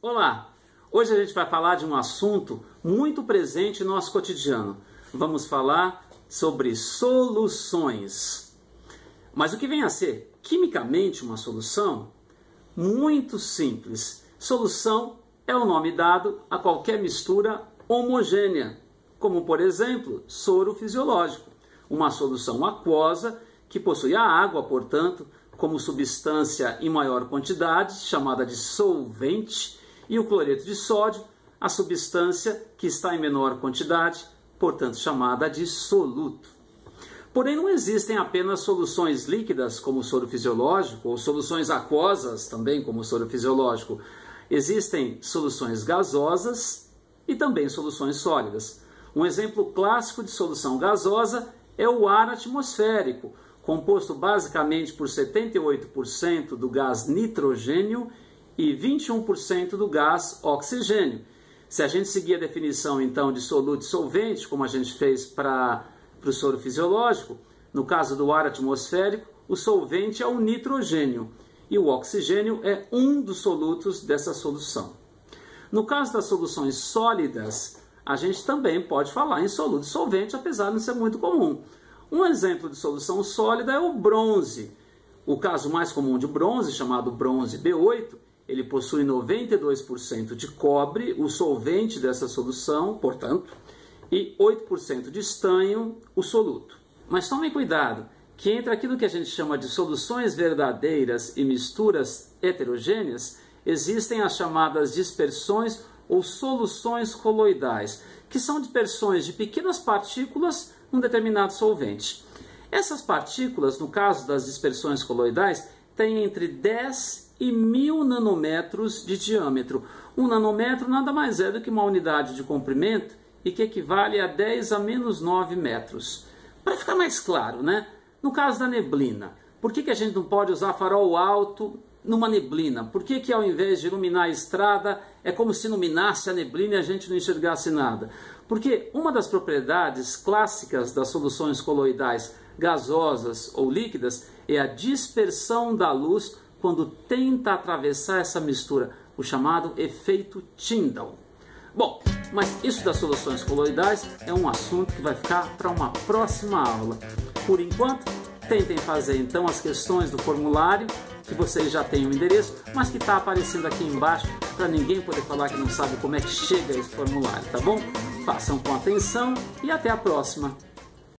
Olá! Hoje a gente vai falar de um assunto muito presente no nosso cotidiano. Vamos falar sobre soluções. Mas o que vem a ser quimicamente uma solução? Muito simples. Solução é o nome dado a qualquer mistura homogênea, como por exemplo, soro fisiológico, uma solução aquosa que possui a água, portanto, como substância em maior quantidade, chamada de solvente, e o cloreto de sódio, a substância que está em menor quantidade, portanto chamada de soluto. Porém, não existem apenas soluções líquidas, como o soro fisiológico, ou soluções aquosas, também como o soro fisiológico. Existem soluções gasosas e também soluções sólidas. Um exemplo clássico de solução gasosa é o ar atmosférico, composto basicamente por 78% do gás nitrogênio e 21% do gás oxigênio. Se a gente seguir a definição então de soluto e solvente, como a gente fez para o soro fisiológico, no caso do ar atmosférico, o solvente é o nitrogênio e o oxigênio é um dos solutos dessa solução. No caso das soluções sólidas, a gente também pode falar em soluto e solvente, apesar de não ser muito comum. Um exemplo de solução sólida é o bronze. O caso mais comum de bronze, chamado bronze B8, ele possui 92% de cobre, o solvente dessa solução, portanto, e 8% de estanho, o soluto. Mas tomem cuidado, que entre aquilo que a gente chama de soluções verdadeiras e misturas heterogêneas, existem as chamadas dispersões ou soluções coloidais, que são dispersões de pequenas partículas num determinado solvente. Essas partículas, no caso das dispersões coloidais, têm entre 10 e 1000 nanômetros de diâmetro. Um nanômetro nada mais é do que uma unidade de comprimento e que equivale a 10 a menos 9 metros. Para ficar mais claro, né? No caso da neblina, por que a gente não pode usar farol alto numa neblina? Por que ao invés de iluminar a estrada, é como se iluminasse a neblina e a gente não enxergasse nada? Porque uma das propriedades clássicas das soluções coloidais gasosas ou líquidas é a dispersão da luz quando tenta atravessar essa mistura, o chamado efeito Tyndall. Bom, mas isso das soluções coloidais é um assunto que vai ficar para uma próxima aula. Por enquanto, tentem fazer então as questões do formulário, que vocês já têm o endereço, mas que está aparecendo aqui embaixo para ninguém poder falar que não sabe como é que chega esse formulário, tá bom? Façam com atenção e até a próxima!